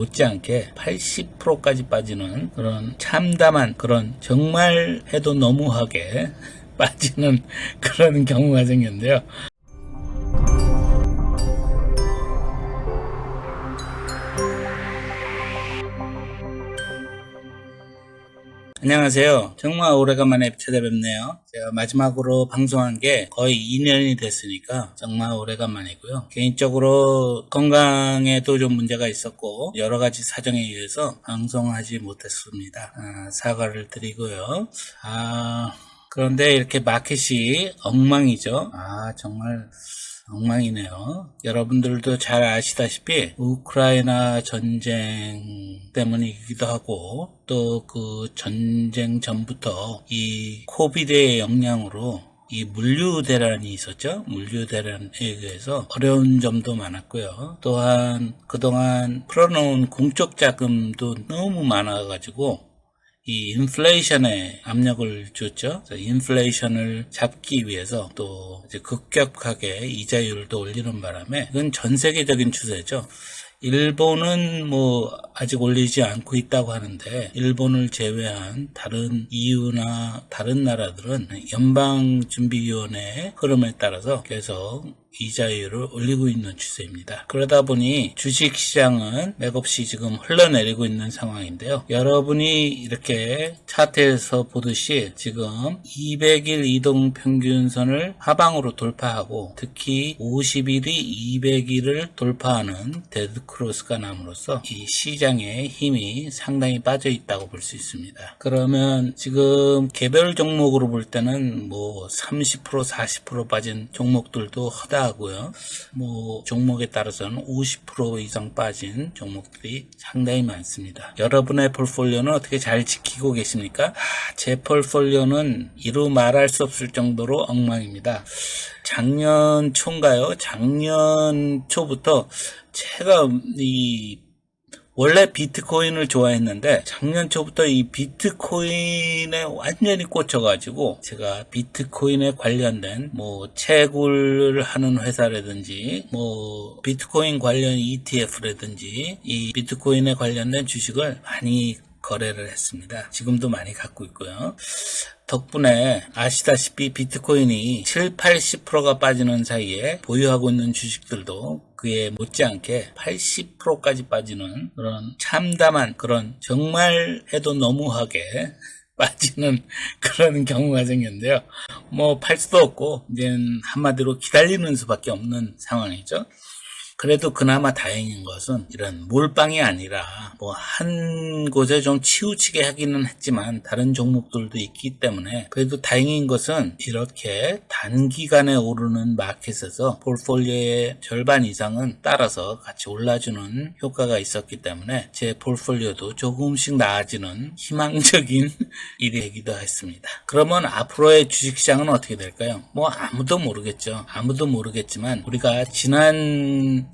못지않게 80%까지 빠지는 그런 참담한 그런 정말 해도 너무하게 빠지는 그런 경우가 생겼는데요. 안녕하세요. 정말 오래간만에 찾아뵙네요. 제가 마지막으로 방송한 게 거의 2년이 됐으니까 정말 오래간만이고요. 개인적으로 건강에도 좀 문제가 있었고 여러 가지 사정에 의해서 방송하지 못했습니다. 사과를 드리고요. 그런데 이렇게 마켓이 엉망이죠. 정말 엉망이네요. 여러분들도 잘 아시다시피 우크라이나 전쟁 때문이기도 하고 또 그 전쟁 전부터 이 코비드의 영향으로 이 물류 대란이 있었죠. 물류 대란에 의해서 어려운 점도 많았고요. 또한 그동안 풀어놓은 공적 자금도 너무 많아가지고 이 인플레이션에 압력을 줬죠. 인플레이션을 잡기 위해서 또 이제 급격하게 이자율을 또 올리는 바람에 이건 전 세계적인 추세죠. 일본은 아직 올리지 않고 있다고 하는데 일본을 제외한 다른 EU나 다른 나라들은 연방준비위원회의 흐름에 따라서 계속 이자율을 올리고 있는 추세입니다. 그러다 보니 주식시장은 맥없이 지금 흘러내리고 있는 상황인데요. 여러분이 이렇게 차트에서 보듯이 지금 200일 이동평균선을 하방으로 돌파하고 특히 50일이 200일을 돌파하는 데드크로스가 남으로써 이 시장의 힘이 상당히 빠져 있다고 볼 수 있습니다. 그러면 지금 개별 종목으로 볼 때는 30% 40% 빠진 종목들도 하고요. 종목에 따라서는 50% 이상 빠진 종목들이 상당히 많습니다. 여러분의 폴폴리오는 어떻게 잘 지키고 계십니까? 제 폴폴리오는 이루 말할 수 없을 정도로 엉망입니다. 작년 초인가요? 작년 초부터 제가 원래 비트코인을 좋아했는데 작년 초부터 이 비트코인에 완전히 꽂혀가지고 제가 비트코인에 관련된 채굴을 하는 회사라든지 비트코인 관련 ETF라든지 이 비트코인에 관련된 주식을 많이 거래를 했습니다. 지금도 많이 갖고 있고요. 덕분에 아시다시피 비트코인이 70~80%가 빠지는 사이에 보유하고 있는 주식들도 그에 못지않게 80%까지 빠지는 그런 참담한 그런 정말 해도 너무하게 빠지는 그런 경우가 생겼는데요. 팔 수도 없고 이제는 한마디로 기다리는 수밖에 없는 상황이죠. 그래도 그나마 다행인 것은 이런 몰빵이 아니라 한 곳에 좀 치우치게 하기는 했지만 다른 종목들도 있기 때문에 그래도 다행인 것은 이렇게 단기간에 오르는 마켓에서 폴폴리오의 절반 이상은 따라서 같이 올라주는 효과가 있었기 때문에 제 폴폴리오도 조금씩 나아지는 희망적인 일이 되기도 했습니다. 그러면 앞으로의 주식시장은 어떻게 될까요? 아무도 모르겠죠. 아무도 모르겠지만 우리가 지난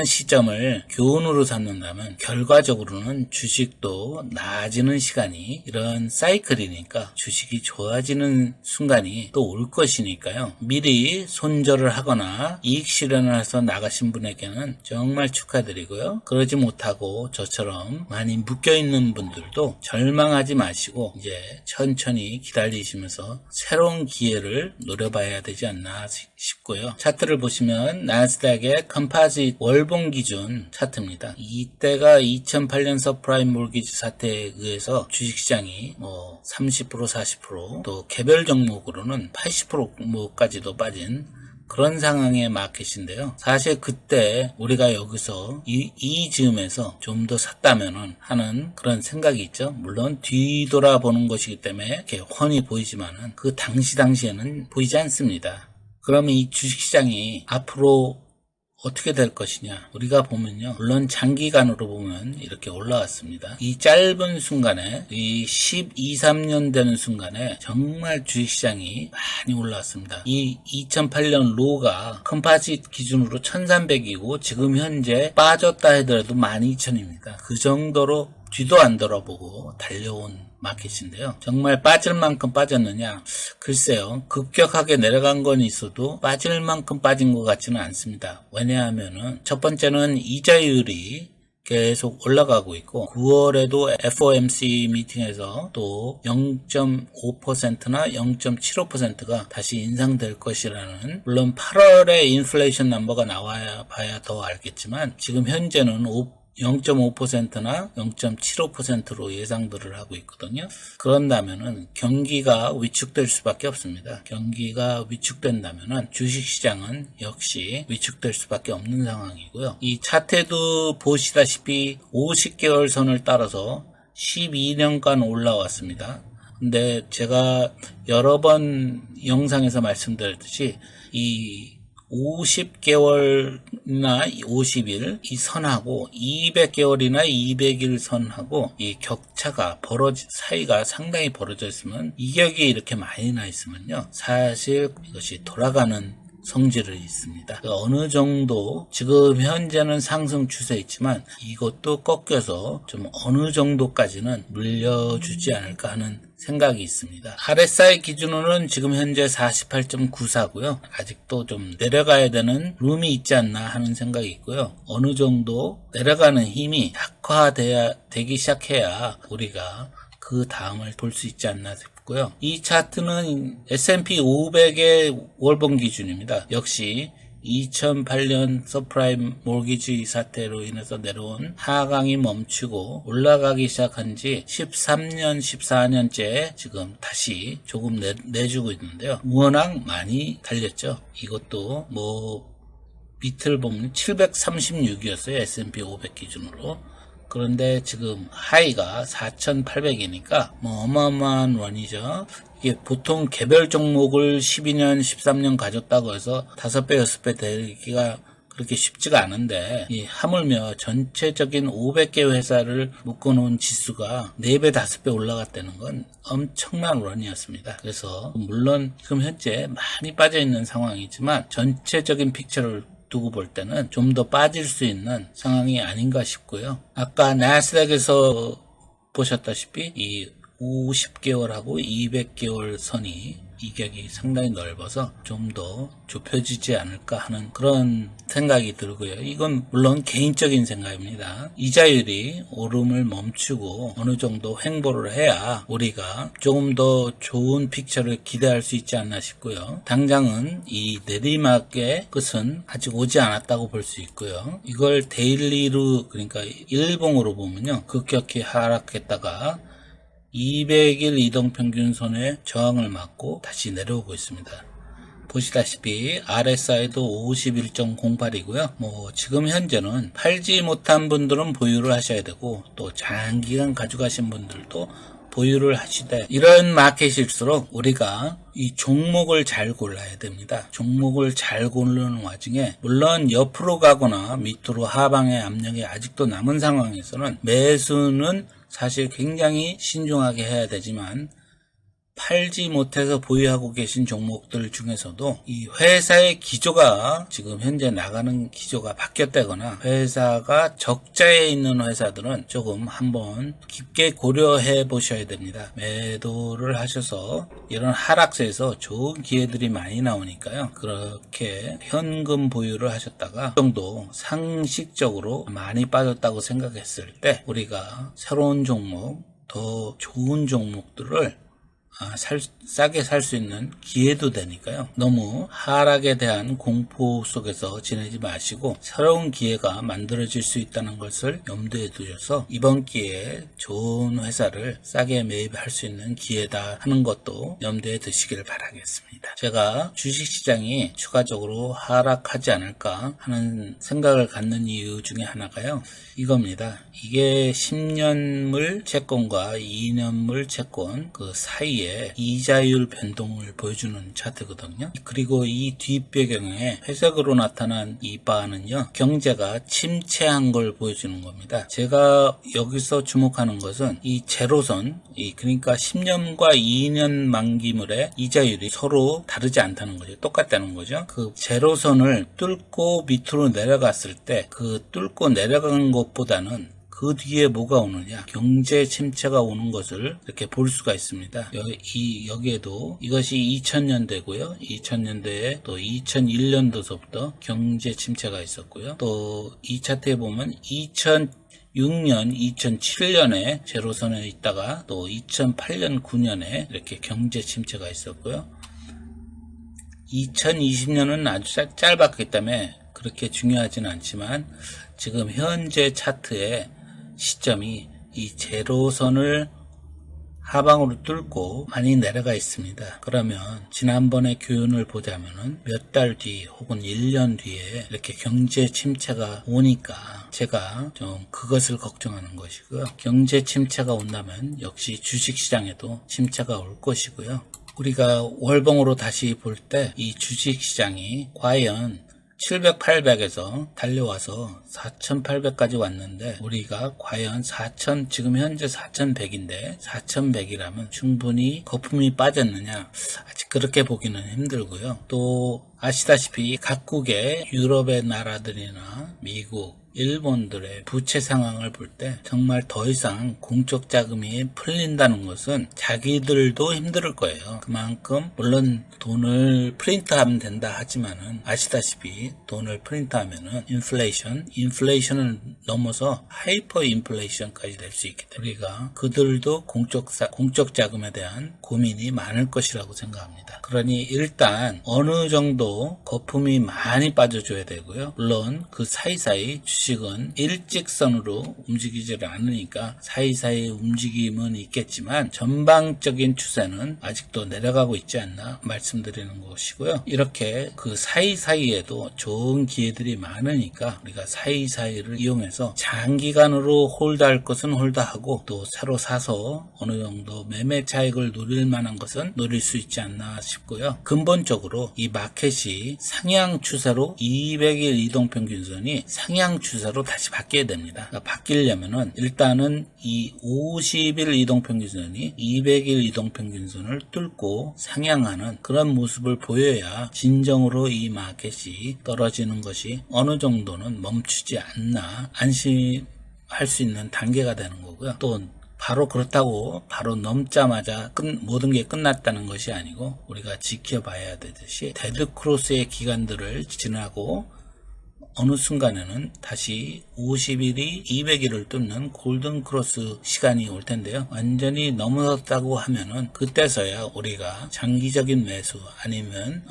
시점을 교훈으로 삼는다면 결과적으로는 주식도 나아지는 시간이 이런 사이클이니까 주식이 좋아지는 순간이 또 올 것이니까요. 미리 손절을 하거나 이익 실현을 해서 나가신 분에게는 정말 축하드리고요. 그러지 못하고 저처럼 많이 묶여있는 분들도 절망하지 마시고 이제 천천히 기다리시면서 새로운 기회를 노려봐야 되지 않나 싶고요. 차트를 보시면 나스닥의 컴파짓 월봉 기준 차트입니다. 이때가 2008년 서프라임 몰기지 사태에 의해서 주식시장이 30% 40% 개별 종목으로는 80%까지도 빠진 그런 상황의 마켓인데요. 사실 그때 우리가 여기서 이 즈음에서 좀 더 샀다면은 하는 그런 생각이 있죠. 물론 뒤돌아보는 것이기 때문에 이렇게 훤히 보이지만은 그 당시에는 보이지 않습니다. 그러면 이 주식시장이 앞으로 어떻게 될 것이냐 우리가 보면요, 물론 장기간으로 보면 이렇게 올라왔습니다. 이 짧은 순간에 이 12, 13년 되는 순간에 정말 주식시장이 많이 올라왔습니다. 이 2008년 로가 컴파짓 기준으로 1300이고 지금 현재 빠졌다 하더라도 12000입니다. 그 정도로 뒤도 안 돌아보고 달려온 마켓인데요. 정말 빠질 만큼 빠졌느냐? 글쎄요. 급격하게 내려간 건 있어도 빠질 만큼 빠진 것 같지는 않습니다. 왜냐하면은 첫 번째는 이자율이 계속 올라가고 있고 9월에도 FOMC 미팅에서 또 0.5%나 0.75%가 다시 인상될 것이라는, 물론 8월에 인플레이션 넘버가 나와야 봐야 더 알겠지만 지금 현재는 0.5%나 0.75%로 예상들을 하고 있거든요. 그런다면은 경기가 위축될 수밖에 없습니다. 경기가 위축된다면은 주식시장은 역시 위축될 수밖에 없는 상황이고요. 이 차트에도 보시다시피 50개월 선을 따라서 12년간 올라왔습니다. 근데 제가 여러 번 영상에서 말씀드렸듯이 이 50개월이나 50일 이 선하고 200개월이나 200일 선하고 이 격차가 사이가 상당히 벌어져 있으면, 이격이 이렇게 많이 나 있으면요, 사실 이것이 돌아가는 성질이 있습니다. 어느 정도 지금 현재는 상승 추세 있지만 이것도 꺾여서 좀 어느 정도까지는 물려주지 않을까 하는 생각이 있습니다. RSI 기준으로는 지금 현재 48.94고요. 아직도 좀 내려가야 되는 룸이 있지 않나 하는 생각이 있고요. 어느 정도 내려가는 힘이 약화되기 시작해야 우리가 그 다음을 볼 수 있지 않나 싶고요. 이 차트는 S&P 500의 월봉 기준입니다. 역시 2008년 서프라임 모기지 사태로 인해서 내려온 하강이 멈추고 올라가기 시작한 지 13년, 14년째 지금 다시 조금 내주고 있는데요. 워낙 많이 달렸죠. 이것도 밑을 보면 736이었어요. S&P 500 기준으로. 그런데 지금 하이가 4,800이니까 어마어마한 원이죠. 이게 보통 개별 종목을 12년, 13년 가졌다고 해서 5배, 6배 되기가 그렇게 쉽지가 않은데, 하물며 전체적인 500개 회사를 묶어놓은 지수가 4배, 5배 올라갔다는 건 엄청난 원이었습니다. 그래서 물론 지금 현재 많이 빠져있는 상황이지만 전체적인 픽처를 두고 볼 때는 좀 더 빠질 수 있는 상황이 아닌가 싶고요. 아까 나스닥에서 보셨다시피 이 50개월하고 200개월 선이 이격이 상당히 넓어서 좀 더 좁혀지지 않을까 하는 그런 생각이 들고요. 이건 물론 개인적인 생각입니다. 이자율이 오름을 멈추고 어느 정도 횡보를 해야 우리가 조금 더 좋은 픽처를 기대할 수 있지 않나 싶고요. 당장은 이 내리막의 끝은 아직 오지 않았다고 볼 수 있고요. 이걸 데일리로, 그러니까 일봉으로 보면요, 급격히 하락했다가 200일 이동평균선에 저항을 맞고 다시 내려오고 있습니다. 보시다시피 RSI도 51.08이고요. 지금 현재는 팔지 못한 분들은 보유를 하셔야 되고, 또 장기간 가져가신 분들도 보유를 하시되, 이런 마켓일수록 우리가 이 종목을 잘 골라야 됩니다. 종목을 잘 고르는 와중에 물론 옆으로 가거나 밑으로 하방의 압력이 아직도 남은 상황에서는 매수는 사실 굉장히 신중하게 해야 되지만, 팔지 못해서 보유하고 계신 종목들 중에서도 이 회사의 기조가 지금 현재 나가는 기조가 바뀌었다거나 회사가 적자에 있는 회사들은 조금 한번 깊게 고려해 보셔야 됩니다. 매도를 하셔서 이런 하락세에서 좋은 기회들이 많이 나오니까요. 그렇게 현금 보유를 하셨다가 그 정도 상식적으로 많이 빠졌다고 생각했을 때 우리가 새로운 종목, 더 좋은 종목들을 싸게 살 수 있는 기회도 되니까요. 너무 하락에 대한 공포 속에서 지내지 마시고 새로운 기회가 만들어질 수 있다는 것을 염두에 두셔서 이번 기회에 좋은 회사를 싸게 매입할 수 있는 기회다 하는 것도 염두에 두시기를 바라겠습니다. 제가 주식시장이 추가적으로 하락하지 않을까 하는 생각을 갖는 이유 중에 하나가요, 이겁니다. 이게 10년물 채권과 2년물 채권 그 사이에 이자율 변동을 보여주는 차트거든요. 그리고 이 뒷배경에 회색으로 나타난 이 바는요, 경제가 침체한 걸 보여주는 겁니다. 제가 여기서 주목하는 것은 이 제로선, 그러니까 10년과 2년 만기물의 이자율이 서로 다르지 않다는 거죠. 똑같다는 거죠. 그 제로선을 뚫고 밑으로 내려갔을 때 그 뚫고 내려간 것보다는 그 뒤에 뭐가 오느냐, 경제 침체가 오는 것을 이렇게 볼 수가 있습니다. 여기에도 이것이 2000년대고요. 2000년대에 또 2001년도서부터 경제 침체가 있었고요. 또 이 차트에 보면 2006년, 2007년에 제로선에 있다가 또 2008년, 9년에 이렇게 경제 침체가 있었고요. 2020년은 아주 짧았기 때문에 그렇게 중요하진 않지만 지금 현재 차트의 시점이 이 제로선을 하방으로 뚫고 많이 내려가 있습니다. 그러면 지난번에 교훈을 보자면은 몇 달 뒤 혹은 1년 뒤에 이렇게 경제 침체가 오니까 제가 좀 그것을 걱정하는 것이고요. 경제 침체가 온다면 역시 주식시장에도 침체가 올 것이고요. 우리가 월봉으로 다시 볼 때 이 주식시장이 과연 700, 800에서 달려와서 4,800까지 왔는데 우리가 과연 4,000, 지금 현재 4,100인데 4,100이라면 충분히 거품이 빠졌느냐? 아직 그렇게 보기는 힘들고요. 또 아시다시피 각국의 유럽의 나라들이나 미국, 일본들의 부채 상황을 볼 때 정말 더 이상 공적 자금이 풀린다는 것은 자기들도 힘들 거예요. 그만큼 물론 돈을 프린트하면 된다 하지만은 아시다시피 돈을 프린트하면은 인플레이션을 넘어서 하이퍼 인플레이션까지 될 수 있기 때문에 우리가 그들도 공적 자금에 대한 고민이 많을 것이라고 생각합니다. 그러니 일단 어느 정도 거품이 많이 빠져줘야 되고요. 물론 그 사이사이 주식은 일직선으로 움직이지를 않으니까 사이사이 움직임은 있겠지만 전방적인 추세는 아직도 내려가고 있지 않나 말씀드리는 것이고요. 이렇게 그 사이사이에도 좋은 기회들이 많으니까 우리가 사이사이를 이용해서 장기간으로 홀드할 것은 홀드하고 또 새로 사서 어느 정도 매매 차익을 노릴 만한 것은 노릴 수 있지 않나 싶고요. 근본적으로 이 마켓이 상향 추세로 200일 이동평균선이 상향 추세로 다시 바뀌어야 됩니다. 그러니까 바뀌려면은 일단은 이 50일 이동평균선이 200일 이동평균선을 뚫고 상향하는 그런 모습을 보여야 진정으로 이 마켓이 떨어지는 것이 어느 정도는 멈추지 않나 안심할 수 있는 단계가 되는 거고요. 또 바로 그렇다고 바로 넘자마자 모든 게 끝났다는 것이 아니고 우리가 지켜봐야 되듯이 데드크로스의 기간들을 지나고 어느 순간에는 다시 50일이 200일을 뚫는 골든크로스 시간이 올 텐데요. 완전히 넘어섰다고 하면은 그때서야 우리가 장기적인 매수 아니면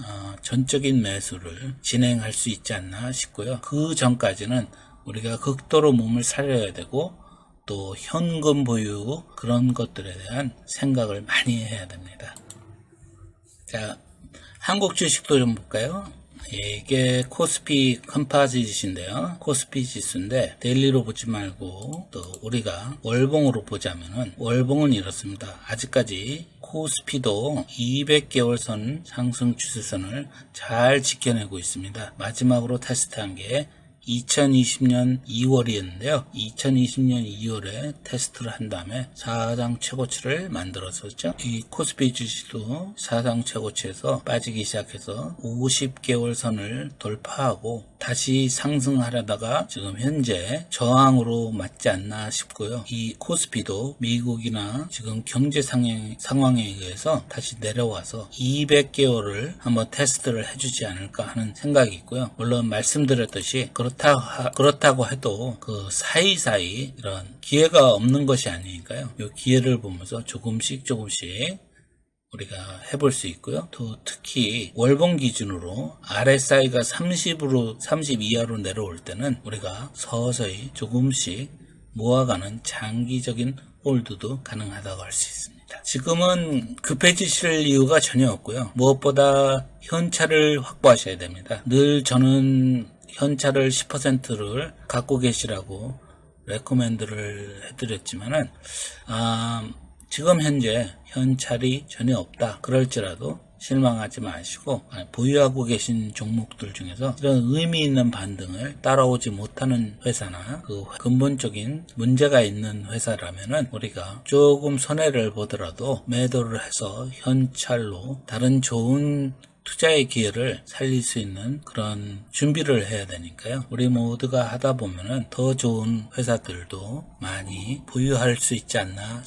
전적인 매수를 진행할 수 있지 않나 싶고요. 그 전까지는 우리가 극도로 몸을 사려야 되고 또 현금 보유 그런 것들에 대한 생각을 많이 해야 됩니다. 자, 한국 주식도 좀 볼까요? 이게 코스피 컴파짓인데요. 코스피 지수인데 데일리로 보지 말고 또 우리가 월봉으로 보자면은 월봉은 이렇습니다. 아직까지 코스피도 200개월 선 상승 추세선을 잘 지켜내고 있습니다. 마지막으로 테스트한 게 2020년 2월이었는데요. 2020년 2월에 테스트를 한 다음에 사상 최고치를 만들었었죠. 이 코스피 주식도 사상 최고치에서 빠지기 시작해서 50개월 선을 돌파하고 다시 상승하려다가 지금 현재 저항으로 맞지 않나 싶고요. 이 코스피도 미국이나 지금 경제 상황에 의해서 다시 내려와서 200개월을 한번 테스트를 해주지 않을까 하는 생각이 있고요. 물론 말씀드렸듯이 그렇다고 해도 그 사이사이 이런 기회가 없는 것이 아니니까요. 이 기회를 보면서 조금씩 우리가 해볼 수 있고요. 또 특히 월봉 기준으로 RSI가 30 이하로 내려올 때는 우리가 서서히 조금씩 모아가는 장기적인 홀드도 가능하다고 할 수 있습니다. 지금은 급해지실 이유가 전혀 없고요. 무엇보다 현찰을 확보하셔야 됩니다. 늘 저는 현찰을 10%를 갖고 계시라고 레코멘드를 해드렸지만은 지금 현재 현찰이 전혀 없다 그럴지라도 실망하지 마시고 보유하고 계신 종목들 중에서 이런 의미 있는 반등을 따라오지 못하는 회사나 그 근본적인 문제가 있는 회사라면은 우리가 조금 손해를 보더라도 매도를 해서 현찰로 다른 좋은 투자의 기회를 살릴 수 있는 그런 준비를 해야 되니까요. 우리 모두가 하다 보면은 더 좋은 회사들도 많이 보유할 수 있지 않나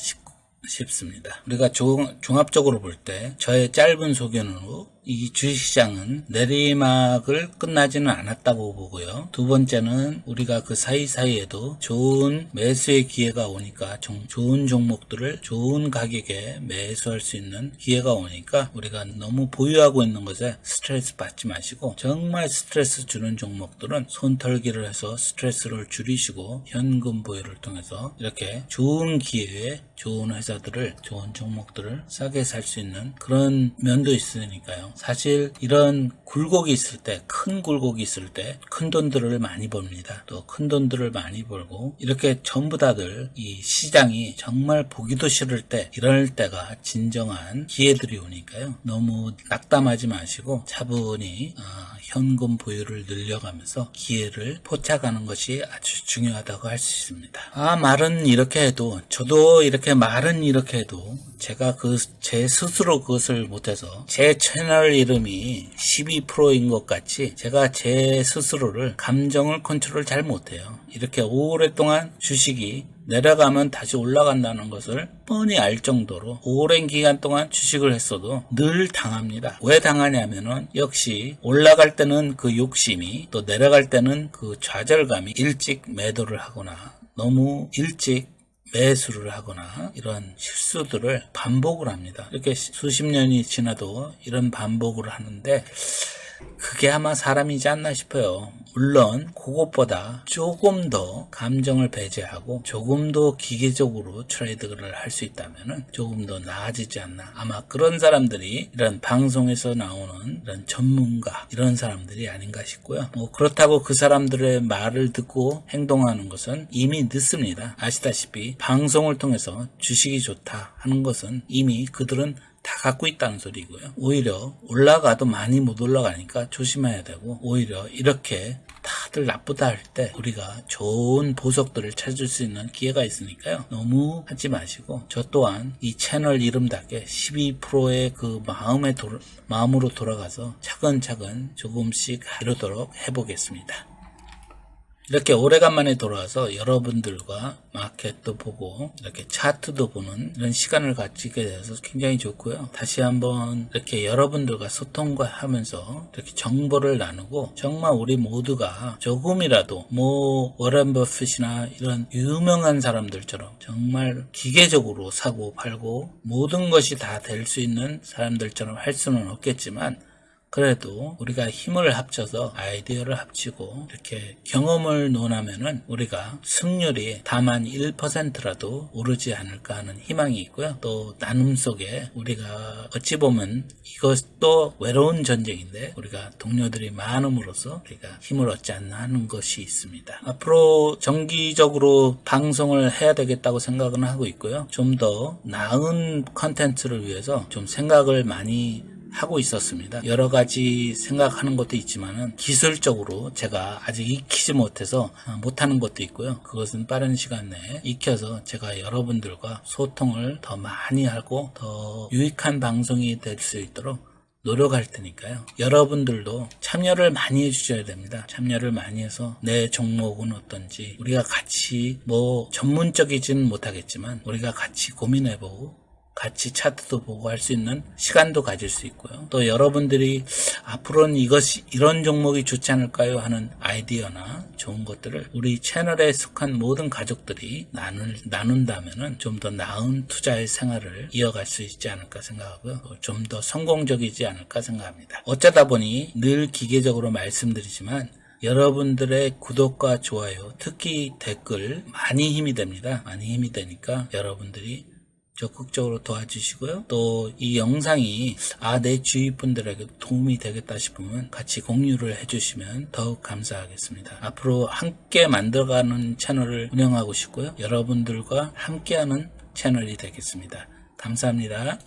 싶습니다. 우리가 종합적으로 볼 때 저의 짧은 소견으로 이 주식시장은 내리막을 끝나지는 않았다고 보고요. 두 번째는 우리가 그 사이사이에도 좋은 매수의 기회가 오니까 좋은 종목들을 좋은 가격에 매수할 수 있는 기회가 오니까 우리가 너무 보유하고 있는 것에 스트레스 받지 마시고 정말 스트레스 주는 종목들은 손털기를 해서 스트레스를 줄이시고 현금 보유를 통해서 이렇게 좋은 기회에 좋은 회사들을 좋은 종목들을 싸게 살 수 있는 그런 면도 있으니까요. 사실 이런 굴곡이 있을 때, 큰 굴곡이 있을 때 큰 돈들을 많이 벌립니다. 또 큰 돈들을 많이 벌고 이렇게 전부 다들 이 시장이 정말 보기도 싫을 때 이럴 때가 진정한 기회들이 오니까요. 너무 낙담하지 마시고 차분히 현금 보유를 늘려가면서 기회를 포착하는 것이 아주 중요하다고 할 수 있습니다. 말은 이렇게 해도 저도 이렇게 말은 이렇게 해도 제가 제 스스로 그것을 못해서 제 채널 이름이 12%인 것 같이 제가 제 스스로를 감정을 컨트롤 잘 못해요. 이렇게 오랫동안 주식이 내려가면 다시 올라간다는 것을 뻔히 알 정도로 오랜 기간 동안 주식을 했어도 늘 당합니다. 왜 당하냐면은 역시 올라갈 때는 그 욕심이 또 내려갈 때는 그 좌절감이 일찍 매도를 하거나 너무 일찍 매수를 하거나 이런 실수들을 반복을 합니다. 이렇게 수십 년이 지나도 이런 반복을 하는데 그게 아마 사람이지 않나 싶어요. 물론 그것보다 조금 더 감정을 배제하고 조금 더 기계적으로 트레이드를 할 수 있다면 조금 더 나아지지 않나. 아마 그런 사람들이 이런 방송에서 나오는 이런 전문가 이런 사람들이 아닌가 싶고요. 그렇다고 그 사람들의 말을 듣고 행동하는 것은 이미 늦습니다. 아시다시피 방송을 통해서 주식이 좋다 하는 것은 이미 그들은 다 갖고 있다는 소리고요. 오히려 올라가도 많이 못 올라가니까 조심해야 되고 오히려 이렇게 다들 나쁘다 할 때 우리가 좋은 보석들을 찾을 수 있는 기회가 있으니까요. 너무 하지 마시고 저 또한 이 채널 이름답게 12%의 그 마음으로 돌아가서 차근차근 조금씩 이루도록 해보겠습니다. 이렇게 오래간만에 돌아와서 여러분들과 마켓도 보고 이렇게 차트도 보는 이런 시간을 가지게 돼서 굉장히 좋고요. 다시 한번 이렇게 여러분들과 소통과 하면서 이렇게 정보를 나누고 정말 우리 모두가 조금이라도 워런 버핏이나 이런 유명한 사람들처럼 정말 기계적으로 사고 팔고 모든 것이 다 될 수 있는 사람들처럼 할 수는 없겠지만 그래도 우리가 힘을 합쳐서 아이디어를 합치고 이렇게 경험을 논하면은 우리가 승률이 다만 1%라도 오르지 않을까 하는 희망이 있고요. 또 나눔 속에 우리가 어찌 보면 이것도 외로운 전쟁인데 우리가 동료들이 많음으로써 우리가 힘을 얻지 않나 하는 것이 있습니다. 앞으로 정기적으로 방송을 해야 되겠다고 생각은 하고 있고요. 좀 더 나은 컨텐츠를 위해서 좀 생각을 많이 하고 있었습니다. 여러 가지 생각하는 것도 있지만은 기술적으로 제가 아직 익히지 못해서 못하는 것도 있고요. 그것은 빠른 시간 내에 익혀서 제가 여러분들과 소통을 더 많이 하고 더 유익한 방송이 될 수 있도록 노력할 테니까요. 여러분들도 참여를 많이 해주셔야 됩니다. 참여를 많이 해서 내 종목은 어떤지 우리가 같이 전문적이지는 못하겠지만 우리가 같이 고민해보고 같이 차트도 보고 할 수 있는 시간도 가질 수 있고요. 또 여러분들이 앞으로는 이런 종목이 좋지 않을까요 하는 아이디어나 좋은 것들을 우리 채널에 속한 모든 가족들이 나눈다면은 좀 더 나은 투자의 생활을 이어갈 수 있지 않을까 생각하고요. 좀 더 성공적이지 않을까 생각합니다. 어쩌다 보니 늘 기계적으로 말씀드리지만 여러분들의 구독과 좋아요, 특히 댓글 많이 힘이 됩니다. 많이 힘이 되니까 여러분들이 적극적으로 도와주시고요. 또 이 영상이 내 주위 분들에게 도움이 되겠다 싶으면 같이 공유를 해주시면 더욱 감사하겠습니다. 앞으로 함께 만들어가는 채널을 운영하고 싶고요. 여러분들과 함께하는 채널이 되겠습니다. 감사합니다.